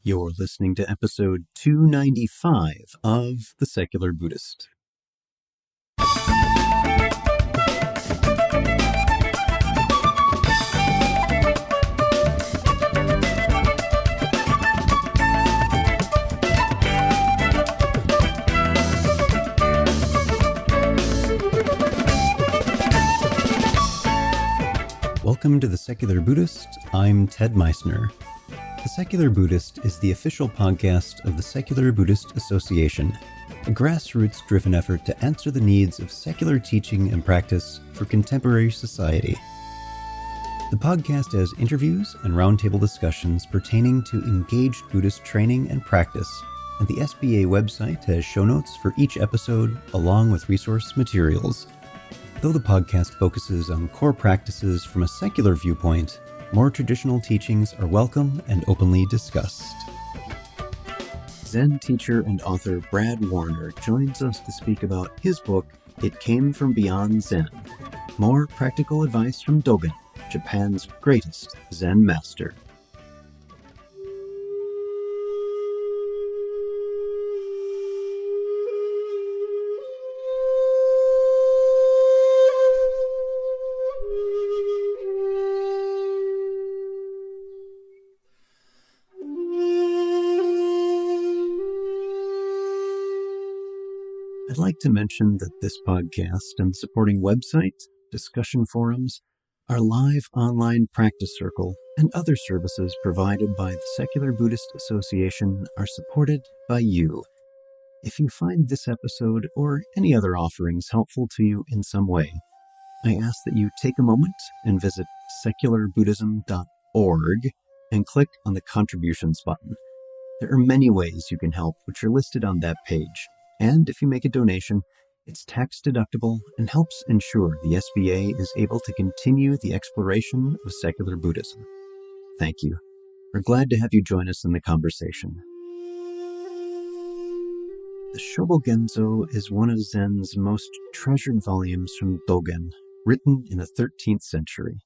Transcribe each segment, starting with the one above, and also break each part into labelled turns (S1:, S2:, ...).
S1: You're listening to episode 295 of The Secular Buddhist. Welcome to The Secular Buddhist. I'm Ted Meissner. The Secular Buddhist is the official podcast of the Secular Buddhist Association, a grassroots-driven effort to answer the needs of secular teaching and practice for contemporary society. The podcast has interviews and roundtable discussions pertaining to engaged Buddhist training and practice, and the SBA website has show notes for each episode along with resource materials. Though the podcast focuses on core practices from a secular viewpoint, more traditional teachings are welcome and openly discussed. Zen teacher and author Brad Warner joins us to speak about his book, It Came From Beyond Zen. More practical advice from Dogen, Japan's greatest Zen master. I'd like to mention that this podcast and the supporting website, discussion forums, our live online practice circle, and other services provided by the Secular Buddhist Association are supported by you. If you find this episode or any other offerings helpful to you in some way, I ask that you take a moment and visit secularbuddhism.org and click on the contributions button. There are many ways you can help, which are listed on that page. And if you make a donation, it's tax deductible and helps ensure the SBA is able to continue the exploration of secular Buddhism. Thank you. We're glad to have you join us in the conversation. The Shobogenzo is one of Zen's most treasured volumes from Dogen, written in the 13th century.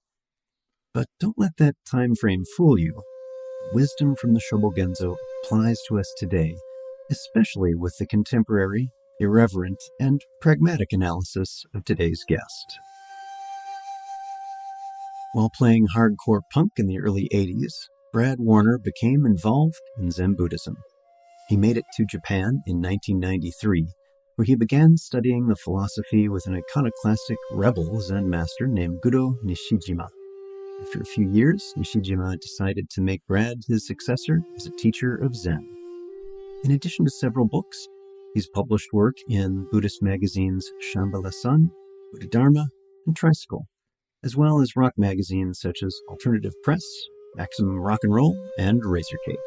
S1: But don't let that time frame fool you. Wisdom from the Shobogenzo applies to us today, especially with the contemporary, irreverent, and pragmatic analysis of today's guest. While playing hardcore punk in the early 80s, Brad Warner became involved in Zen Buddhism. He made it to Japan in 1993, where he began studying the philosophy with an iconoclastic rebel Zen master named Gudo Nishijima. After a few years, Nishijima decided to make Brad his successor as a teacher of Zen. In addition to several books, he's published work in Buddhist magazines Shambhala Sun, Buddha Dharma, and Tricycle, as well as rock magazines such as Alternative Press, Maximum Rock and Roll, and Razor Cake.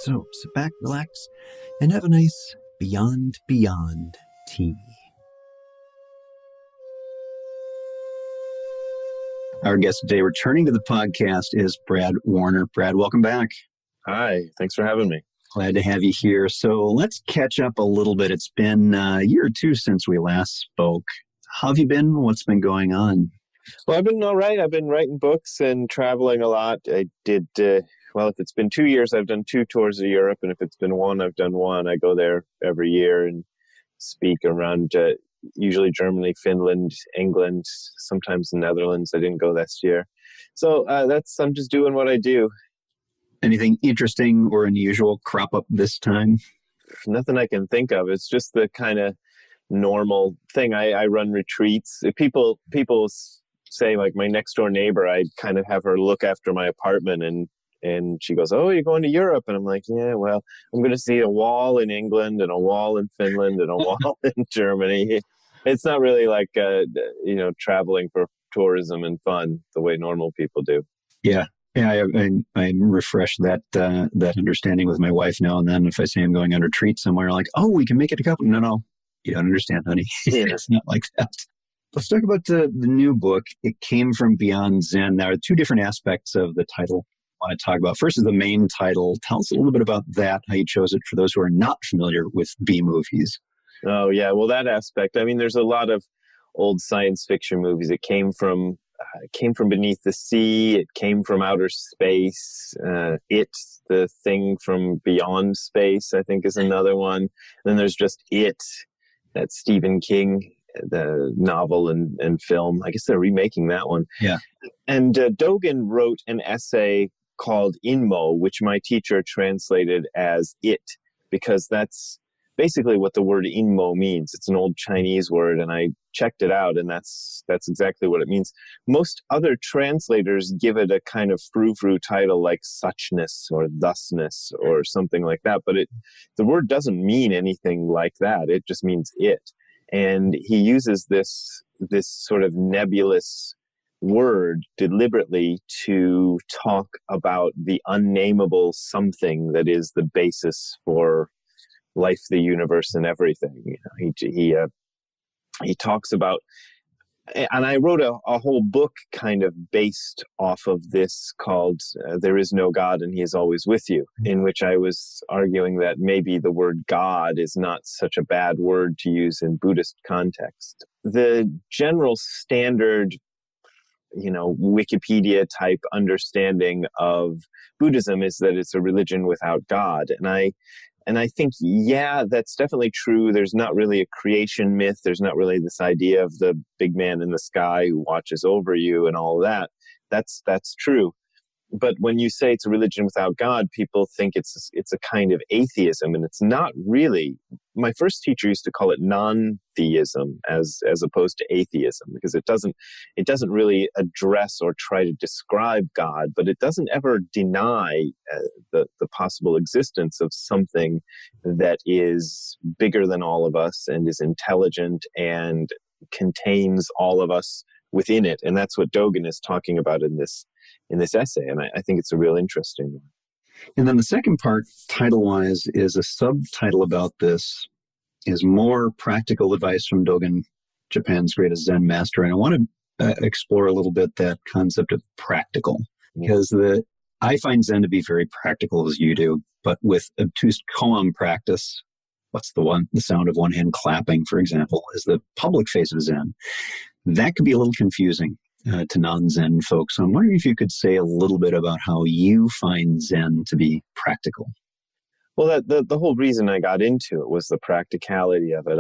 S1: So sit back, relax, and have a nice Beyond tea. Our guest today, returning to the podcast, is Brad Warner. Brad, welcome back.
S2: Hi, thanks for having me.
S1: Glad to have you here. So let's catch up a little bit. It's been a year or two since we last spoke. How have you been? What's been going on?
S2: Well, I've been all right. I've been writing books and traveling a lot. I did, if it's been 2 years, I've done 2 tours of Europe. And if it's been one, I've done one. I go there every year and speak around usually Germany, Finland, England, sometimes the Netherlands. I didn't go this year. So I'm just doing what I do.
S1: Anything interesting or unusual crop up this time?
S2: Nothing I can think of. It's just the kind of normal thing. I run retreats. People say, like, my next door neighbor, I kind of have her look after my apartment, and she goes, "Oh, you're going to Europe?" And I'm like, "Yeah, well, I'm going to see a wall in England and a wall in Finland and a wall in Germany." It's not really like traveling for tourism and fun the way normal people do.
S1: Yeah. Yeah, I refresh that understanding with my wife now and then. If I say I'm going on a retreat somewhere, like, "Oh, we can make it a couple." No, you don't understand, honey.
S2: Yeah.
S1: It's not like that. Let's talk about the new book. It Came From Beyond Zen. There are 2 different aspects of the title I want to talk about. First is the main title. Tell us a little bit about that, how you chose it for those who are not familiar with B movies.
S2: Oh, yeah. Well, that aspect. I mean, there's a lot of old science fiction movies. It came from it came from beneath the sea. It came from outer space. The thing from beyond space, I think, is another one. Then there's just It, that Stephen King, the novel and film. I guess they're remaking that one.
S1: Yeah.
S2: And Dogen wrote an essay called Inmo, which my teacher translated as It, because that's basically what the word Inmo means. It's an old Chinese word, and I checked it out, and that's exactly what it means. Most other translators give it a kind of frou-frou title like suchness or thusness or something like that, but the word doesn't mean anything like that. It just means it. And he uses this sort of nebulous word deliberately to talk about the unnamable something that is the basis for life, the universe, and everything. He talks about, and I wrote a whole book kind of based off of this called There Is No God and He Is Always With You, in which I was arguing that maybe the word God is not such a bad word to use in Buddhist context. The general standard, Wikipedia type understanding of Buddhism is that it's a religion without God. And I think, yeah, that's definitely true. There's not really a creation myth. There's not really this idea of the big man in the sky who watches over you and all of that. That's true. But when you say it's a religion without God, people think it's a kind of atheism, and it's not really. My first teacher used to call it non-theism as opposed to atheism, because it doesn't really address or try to describe God, but it doesn't ever deny the possible existence of something that is bigger than all of us and is intelligent and contains all of us within it. And that's what Dogen is talking about in this essay, and I think it's a real interesting one.
S1: And then the second part, title-wise, is a subtitle about this, is more practical advice from Dogen, Japan's greatest Zen master. And I want to explore a little bit that concept of practical, because I find Zen to be very practical, as you do, but with obtuse koan practice, what's the sound of one hand clapping, for example, is the public phase of Zen. That could be a little confusing to non-Zen folks. So I'm wondering if you could say a little bit about how you find Zen to be practical.
S2: Well, the whole reason I got into it was the practicality of it.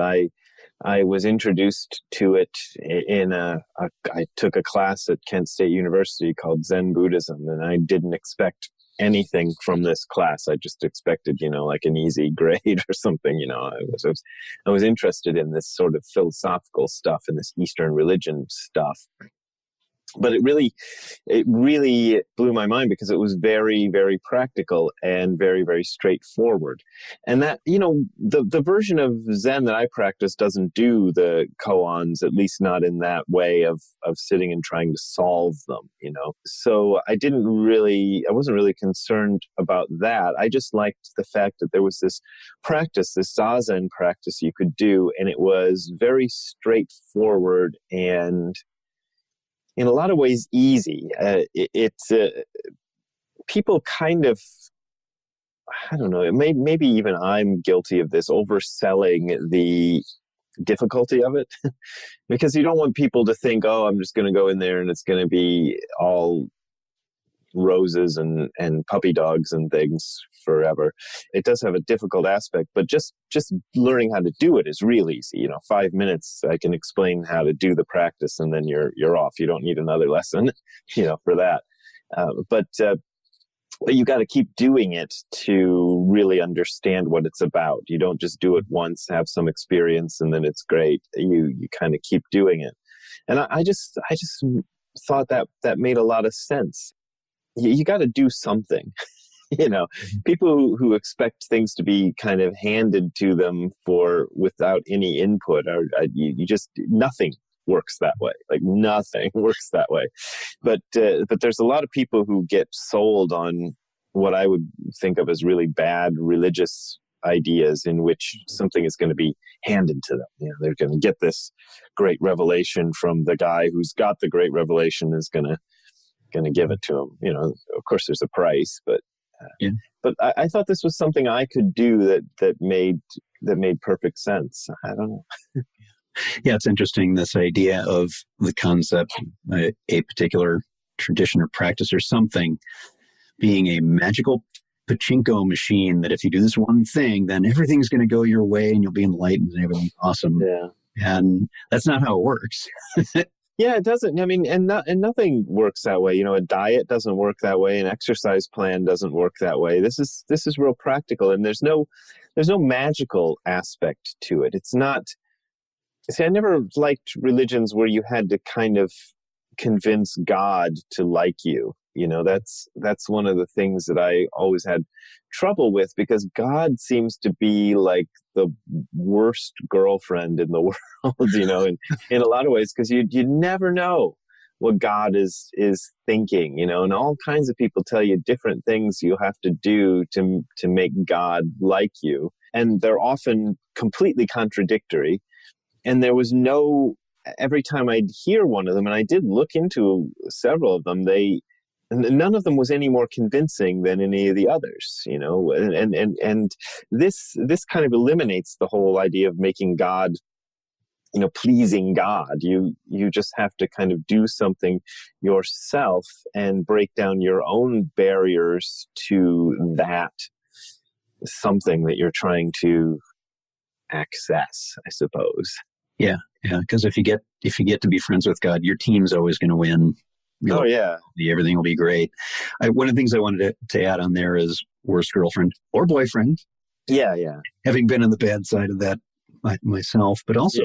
S2: I was introduced to it I took a class at Kent State University called Zen Buddhism, and I didn't expect anything from this class. I just expected, like an easy grade or something. I was interested in this sort of philosophical stuff and this Eastern religion stuff. But it really blew my mind, because it was very, very practical and very, very straightforward. And that, the version of Zen that I practice doesn't do the koans, at least not in that way of sitting and trying to solve them, So I wasn't really concerned about that. I just liked the fact that there was this practice, this Zazen practice you could do, and it was very straightforward and in a lot of ways easy. People kind of, I don't know, maybe even I'm guilty of this, overselling the difficulty of it, because you don't want people to think, oh, I'm just going to go in there and it's going to be all roses and puppy dogs and things forever. It does have a difficult aspect, but just learning how to do it is real easy. 5 minutes, I can explain how to do the practice, and then you're off. You don't need another lesson, for that. But you got to keep doing it to really understand what it's about. You don't just do it once, have some experience, and then it's great. You kind of keep doing it. And I just thought that made a lot of sense. You got to do something. People who expect things to be kind of handed to them without any input nothing works that way. Like nothing works that way. But there's a lot of people who get sold on what I would think of as really bad religious ideas, in which something is going to be handed to them. They're going to get this great revelation from the guy who's got the great revelation, is going to give it to him. Of course there's a price, but I thought this was something I could do that made perfect sense. I don't know.
S1: Yeah, it's interesting, this idea of the concept, a particular tradition or practice or something being a magical pachinko machine that if you do this one thing, then everything's going to go your way and you'll be enlightened and everything's awesome.
S2: Yeah.
S1: And that's not how it works.
S2: Yeah, it doesn't. I mean, and nothing works that way. A diet doesn't work that way. An exercise plan doesn't work that way. This is real practical, and there's no magical aspect to it. It's not. See, I never liked religions where you had to kind of convince God to like you. That's one of the things that I always had trouble with, because God seems to be like the worst girlfriend in the world, in a lot of ways, because you never know what God is thinking, and all kinds of people tell you different things you have to do to make God like you. And they're often completely contradictory. And there was every time I'd hear one of them, and I did look into several of them, none of them was any more convincing than any of the others, and this kind of eliminates the whole idea of making God, pleasing God. You just have to kind of do something yourself and break down your own barriers to that something that you're trying to access, I suppose.
S1: Yeah. Because if you get to be friends with God, your team's always going to win. Everything will be great. One of the things I wanted to add on there is worst girlfriend or boyfriend.
S2: Yeah.
S1: Having been on the bad side of that myself, but also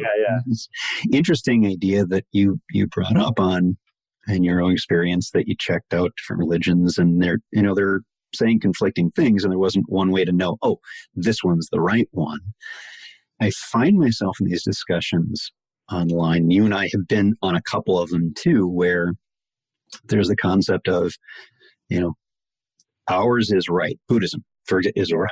S1: this interesting idea that you brought up on in your own experience, that you checked out different religions and they're saying conflicting things, and there wasn't one way to know, oh, this one's the right one. I find myself in these discussions online. You and I have been on a couple of them too, where there's the concept of, ours is right. Buddhism is right.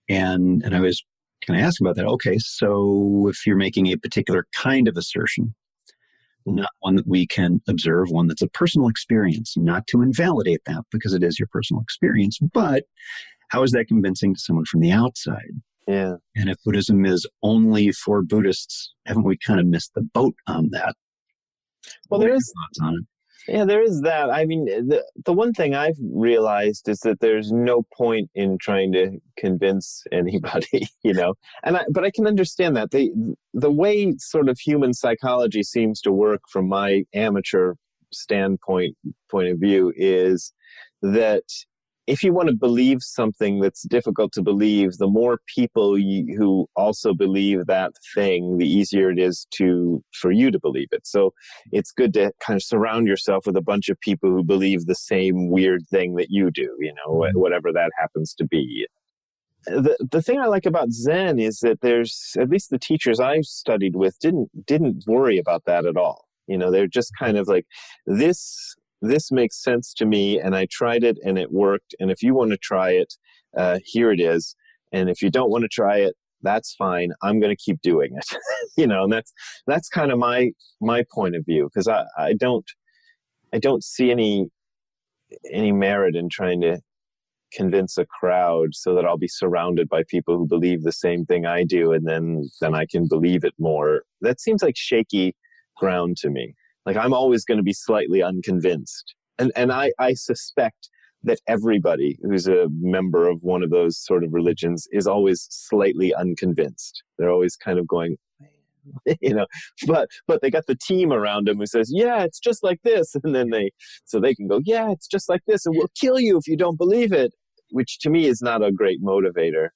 S1: And I was going to ask about that. Okay, so if you're making a particular kind of assertion, not one that we can observe, one that's a personal experience, not to invalidate that because it is your personal experience, but how is that convincing to someone from the outside?
S2: Yeah.
S1: And if Buddhism is only for Buddhists, haven't we kind of missed the boat on that?
S2: Well, there is thoughts on it. Yeah, there is that. I mean, the one thing I've realized is that there's no point in trying to convince anybody, but I can understand that. The way sort of human psychology seems to work from my amateur point of view is that if you want to believe something that's difficult to believe, the more people who also believe that thing, the easier it is for you to believe it. So it's good to kind of surround yourself with a bunch of people who believe the same weird thing that you do, whatever that happens to be. The thing I like about Zen is that there's, at least the teachers I've studied with didn't worry about that at all. They're just kind of like, this makes sense to me, and I tried it and it worked. And if you want to try it, here it is. And if you don't want to try it, that's fine. I'm going to keep doing it. And that's kind of my point of view, because I don't see any merit in trying to convince a crowd so that I'll be surrounded by people who believe the same thing I do, and then I can believe it more. That seems like shaky ground to me. Like, I'm always going to be slightly unconvinced. And I suspect that everybody who's a member of one of those sort of religions is always slightly unconvinced. They're always kind of going, but they got the team around them who says, yeah, it's just like this. And then they can go, yeah, it's just like this. And we'll kill you if you don't believe it, which to me is not a great motivator.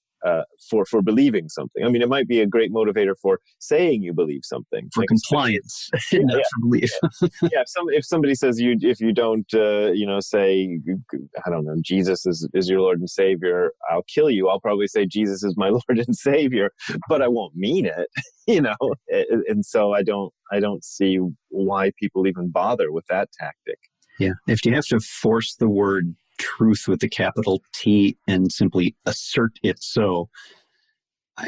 S2: For believing something. I mean, it might be a great motivator for saying you believe something.
S1: For compliance, not for belief.
S2: Yeah, if somebody says if you don't, say, I don't know, Jesus is your Lord and Savior, I'll kill you. I'll probably say Jesus is my Lord and Savior, but I won't mean it, And so I don't see why people even bother with that tactic.
S1: Yeah, if you have to force the word truth with the capital T and simply assert it, so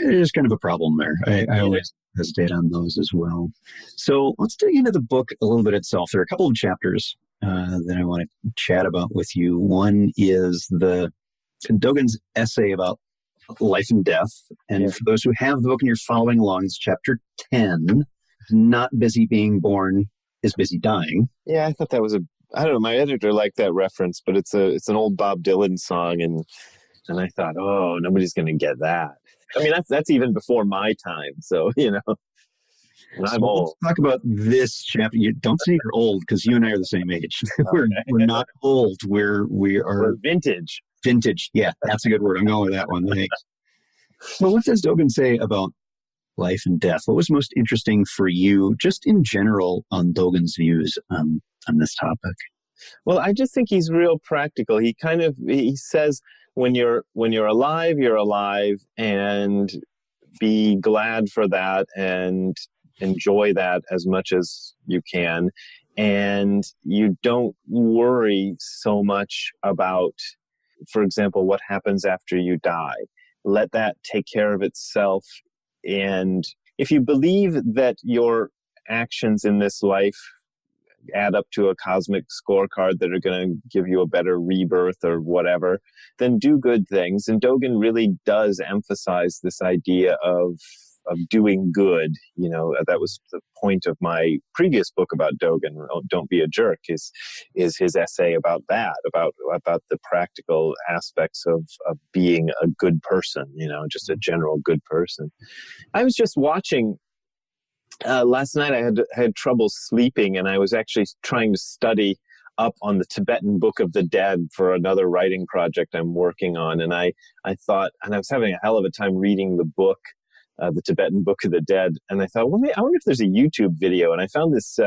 S1: there's kind of a problem there. I always hesitate on those as well. So let's dig into the book a little bit itself. There are a couple of chapters that I want to chat about with you. One is Dogen's essay about life and death. And for those who have the book and you're following along, it's chapter 10. not busy being born is busy dying.
S2: Yeah, I thought that was I don't know, my editor liked that reference, but it's an old Bob Dylan song, and I thought, oh, nobody's going to get that. I mean, that's even before my time, so and I'm
S1: So
S2: old.
S1: let's talk about this chapter. You don't say you're old because you and I are the same age. We're not old. We are
S2: We're vintage.
S1: vintage. Yeah, that's a good word. I'm going with that one. Thanks. So what does Dogen say about life and death? What was most interesting for you, just in general, on Dogen's views on this topic?
S2: Well, I just think he's real practical. He says when you're alive, and be glad for that and enjoy that as much as you can. And you don't worry so much about, for example, what happens after you die. Let that take care of itself. And if you believe that your actions in this life add up to a cosmic scorecard that are going to give you a better rebirth or whatever, then do good things. And Dogen really does emphasize this idea of doing good. That was the point of my previous book about Dogen, Don't Be a Jerk, is his essay about that, about the practical aspects of being a good person, just a general good person. I was just watching last night. I had trouble sleeping, and I was actually trying to study up on the Tibetan Book of the Dead for another writing project I'm working on. And I thought, and I was having a hell of a time reading the book, the Tibetan Book of the Dead. And I thought, well, I wonder if there's a YouTube video. And I found this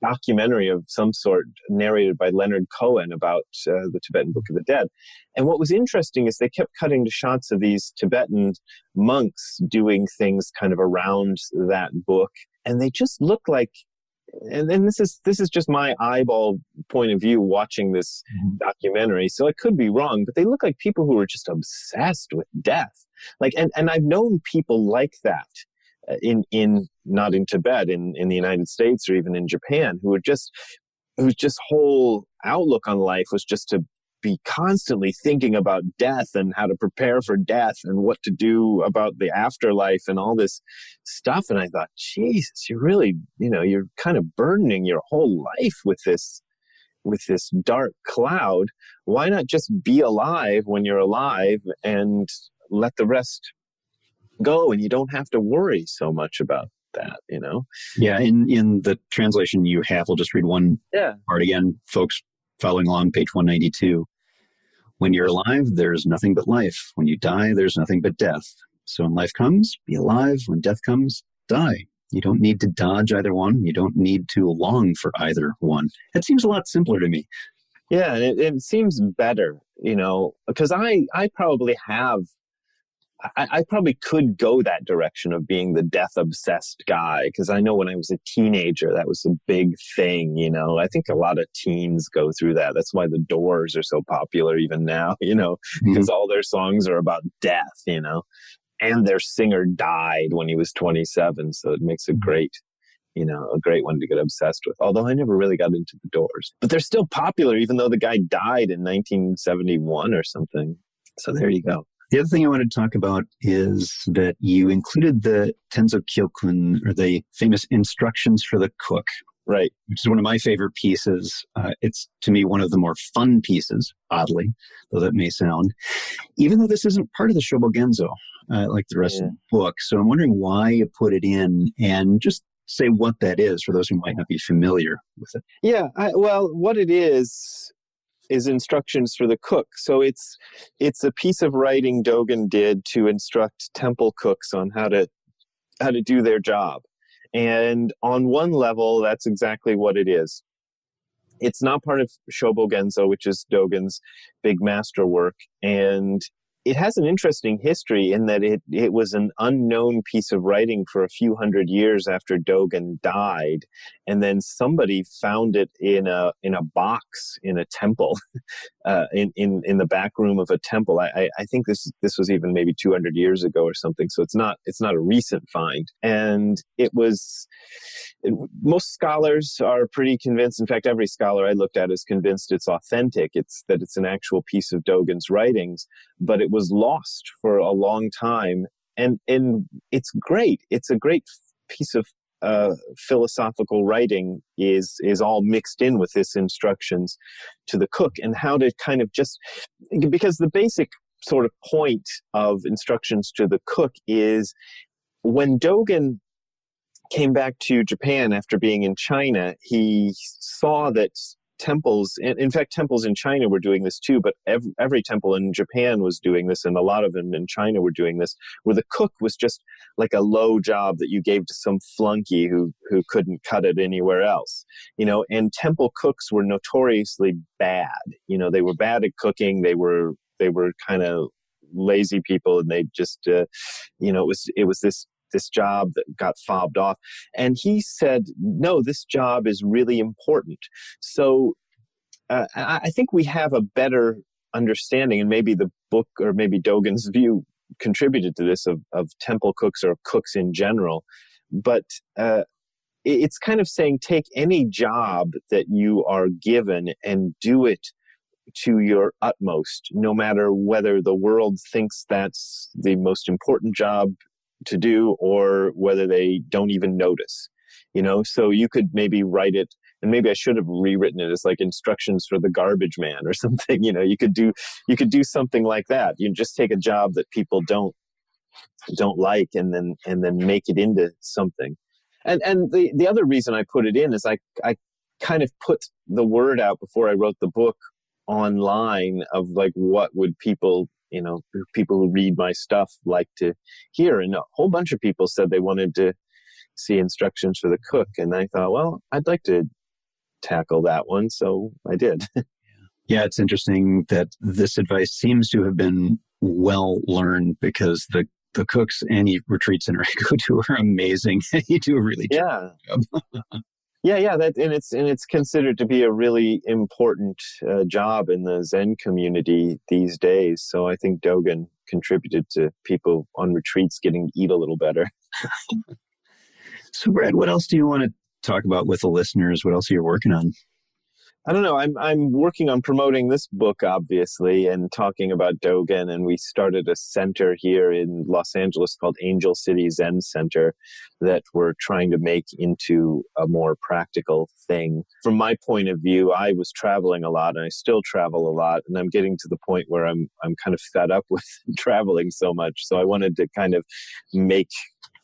S2: documentary of some sort narrated by Leonard Cohen about the Tibetan Book of the Dead. And what was interesting is they kept cutting to shots of these Tibetan monks doing things kind of around that book. And they just look like, and this is just my eyeball point of view watching this documentary, so I could be wrong, but they look like people who are just obsessed with death. And I've known people like that in not in Tibet, in the United States or even in Japan, whose whole outlook on life was just to be constantly thinking about death and how to prepare for death and what to do about the afterlife and all this stuff. And I thought, Jesus, you're really, you're kind of burdening your whole life with this dark cloud. Why not just be alive when you're alive and let the rest go, and you don't have to worry so much about that,
S1: Yeah, in the translation you have, we'll just read one part again, folks following along, page 192. When you're alive, there's nothing but life. When you die, there's nothing but death. So when life comes, be alive. When death comes, die. You don't need to dodge either one. You don't need to long for either one. It seems a lot simpler to me.
S2: Yeah, and it seems better, because I probably have, I probably could go that direction of being the death-obsessed guy, because I know when I was a teenager, that was a big thing, I think a lot of teens go through that. That's why the Doors are so popular even now, because all their songs are about death, and their singer died when he was 27, so it makes a great one to get obsessed with. Although I never really got into the Doors. But they're still popular, even though the guy died in 1971 or something. So there you go.
S1: The other thing I wanted to talk about is that you included the Tenzo Kyokun, or the famous instructions for the cook.
S2: Right.
S1: Which is one of my favorite pieces. It's, to me, one of the more fun pieces, oddly, though that may sound, even though this isn't part of the Shobogenzo, like the rest of the book. So I'm wondering why you put it in, and just say what that is for those who might not be familiar with it.
S2: Yeah. What it is instructions for the cook. So it's a piece of writing Dogen did to instruct temple cooks on how to do their job. And on one level, that's exactly what it is. It's not part of Shobogenzo, which is Dogen's big masterwork. And it has an interesting history in that it was an unknown piece of writing for a few hundred years after Dogen died, and then somebody found it in a box in a temple, in the back room of a temple. I think this was even maybe 200 years ago or something. So it's not a recent find, and most scholars are pretty convinced. In fact, every scholar I looked at is convinced it's authentic. It's an actual piece of Dogen's writings, but it was lost for a long time. And it's great. It's a great piece of philosophical writing is all mixed in with this instructions to the cook, and how to kind of just, because the basic sort of point of instructions to the cook is when Dogen came back to Japan after being in China, he saw that temples, and in fact, temples in China were doing this too, but every temple in Japan was doing this, and a lot of them in China were doing this, where the cook was just like a low job that you gave to some flunky who couldn't cut it anywhere else, and temple cooks were notoriously bad. They were bad at cooking. They were kind of lazy people, and they just, it was this job that got fobbed off. And he said, no, this job is really important. So I think we have a better understanding, and maybe the book or maybe Dogen's view contributed to this, of temple cooks or cooks in general. But it's kind of saying, take any job that you are given and do it to your utmost, no matter whether the world thinks that's the most important job to do or whether they don't even notice. So you could maybe write it, and maybe I should have rewritten it as like instructions for the garbage man or something. You could do something like that. You just take a job that people don't like, and then make it into something. And the other reason I put it in is I kind of put the word out before I wrote the book online of like, what would people who read my stuff like to hear. And a whole bunch of people said they wanted to see instructions for the cook. And I thought, well, I'd like to tackle that one. So I did.
S1: Yeah, it's interesting that this advice seems to have been well learned, because the cooks any retreat center I go to are amazing. You do a really good job.
S2: Yeah, and it's considered to be a really important job in the Zen community these days. So I think Dogen contributed to people on retreats getting to eat a little better.
S1: So, Brad, what else do you want to talk about with the listeners? What else are you working on?
S2: I don't know. I'm working on promoting this book, obviously, and talking about Dogen. And we started a center here in Los Angeles called Angel City Zen Center that we're trying to make into a more practical thing. From my point of view, I was traveling a lot, and I still travel a lot. And I'm getting to the point where I'm kind of fed up with traveling so much. So I wanted to kind of make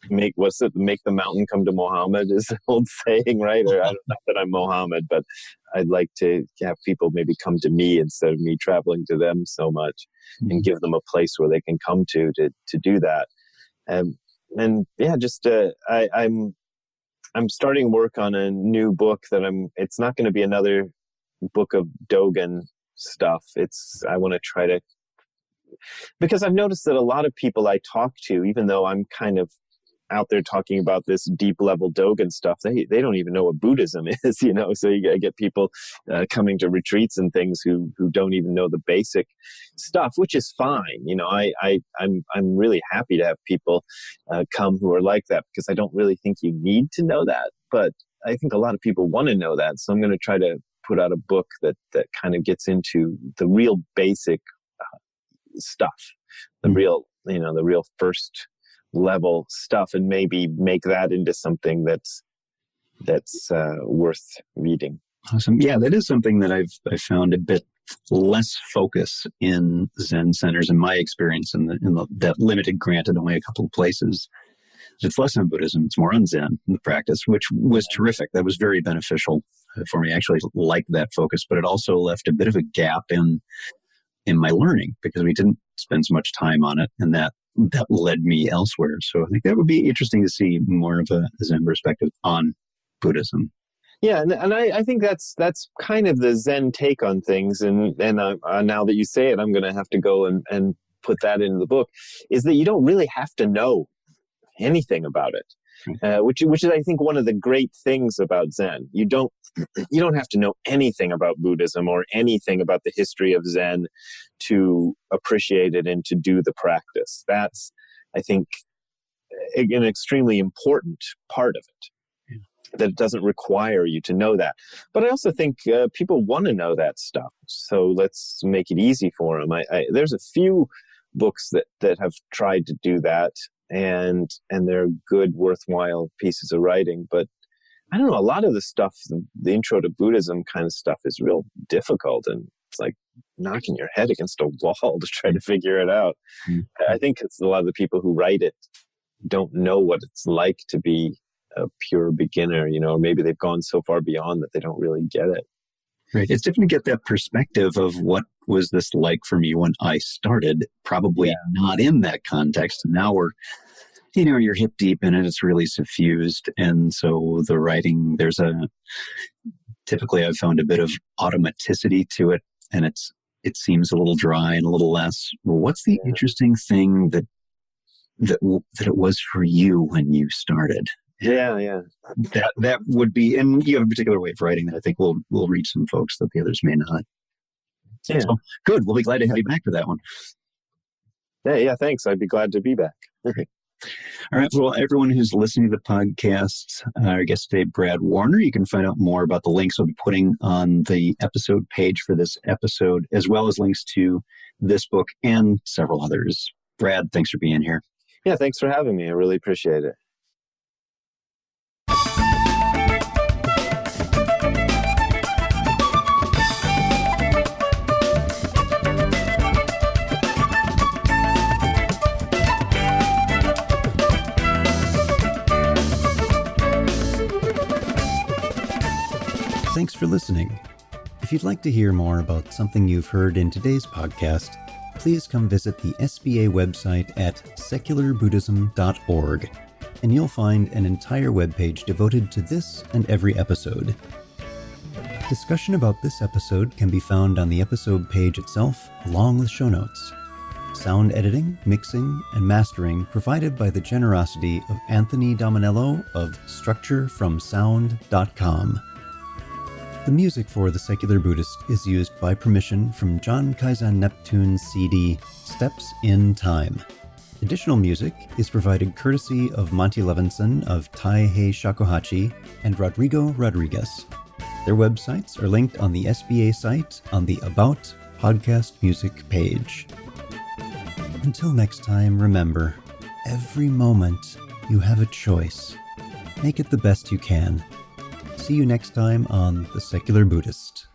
S2: the mountain come to Muhammad is the old saying, right? Or I don't know that I'm Muhammad, but I'd like to have people maybe come to me instead of me traveling to them so much, and give them a place where they can come to do that. And yeah, just I'm starting work on a new book it's not going to be another book of Dogen stuff. I want to try to, because I've noticed that a lot of people I talk to, even though I'm kind of out there talking about this deep level Dogen stuff, they don't even know what Buddhism is, so you get people coming to retreats and things who don't even know the basic stuff, which is fine. I'm really happy to have people come who are like that, because I don't really think you need to know that, but I think a lot of people want to know that. So I'm going to try to put out a book that kind of gets into the real basic stuff, the real first level stuff, and maybe make that into something that's worth reading.
S1: Awesome. Yeah, that is something that I've found a bit less focus in Zen centers in my experience, in that limited, granted only a couple of places. It's less on Buddhism, it's more on Zen, the practice, which was terrific. That was very beneficial for me. I actually liked that focus, but it also left a bit of a gap in my learning, because we didn't spend so much time on it, and that led me elsewhere. So I think that would be interesting to see more of a Zen perspective on Buddhism.
S2: Yeah, and I think that's kind of the Zen take on things. And now that you say it, I'm going to have to go and put that into the book, is that you don't really have to know anything about it. Which is, I think, one of the great things about Zen. You don't have to know anything about Buddhism or anything about the history of Zen to appreciate it and to do the practice. That's, I think, an extremely important part of it. That it doesn't require you to know that. But I also think people want to know that stuff. So let's make it easy for them. There's a few books that have tried to do that. and they're good, worthwhile pieces of writing. But I don't know, a lot of the stuff, the intro to Buddhism kind of stuff is real difficult, and it's like knocking your head against a wall to try to figure it out. Mm-hmm. I think it's a lot of the people who write it don't know what it's like to be a pure beginner, or maybe they've gone so far beyond that they don't really get it.
S3: Right. It's different to get that perspective of what was this like for me when I started, probably not in that context. And now you're hip deep in it. It's really suffused. And so the writing, typically I've found a bit of automaticity to it, and it seems a little dry and a little less. Well, what's the interesting thing that it was for you when you started?
S2: Yeah.
S3: That would be, and you have a particular way of writing that I think will reach some folks that the others may not.
S2: Yeah.
S3: So, good. We'll be glad to have you back for that one.
S2: Yeah. Thanks. I'd be glad to be back.
S3: All right. Well, everyone who's listening to the podcast, our guest today, Brad Warner, you can find out more about the links we'll be putting on the episode page for this episode, as well as links to this book and several others. Brad, thanks for being here.
S2: Yeah. Thanks for having me. I really appreciate it.
S1: Thanks for listening. If you'd like to hear more about something you've heard in today's podcast, please come visit the SBA website at secularbuddhism.org, and you'll find an entire webpage devoted to this and every episode. Discussion about this episode can be found on the episode page itself, along with show notes. Sound editing, mixing, and mastering provided by the generosity of Anthony Dominello of StructureFromSound.com. The music for The Secular Buddhist is used by permission from John Kaizen Neptune's CD, Steps in Time. Additional music is provided courtesy of Monty Levinson of Taihei Shakuhachi and Rodrigo Rodriguez. Their websites are linked on the SBA site on the About Podcast Music page. Until next time, remember, every moment you have a choice. Make it the best you can. See you next time on The Secular Buddhist.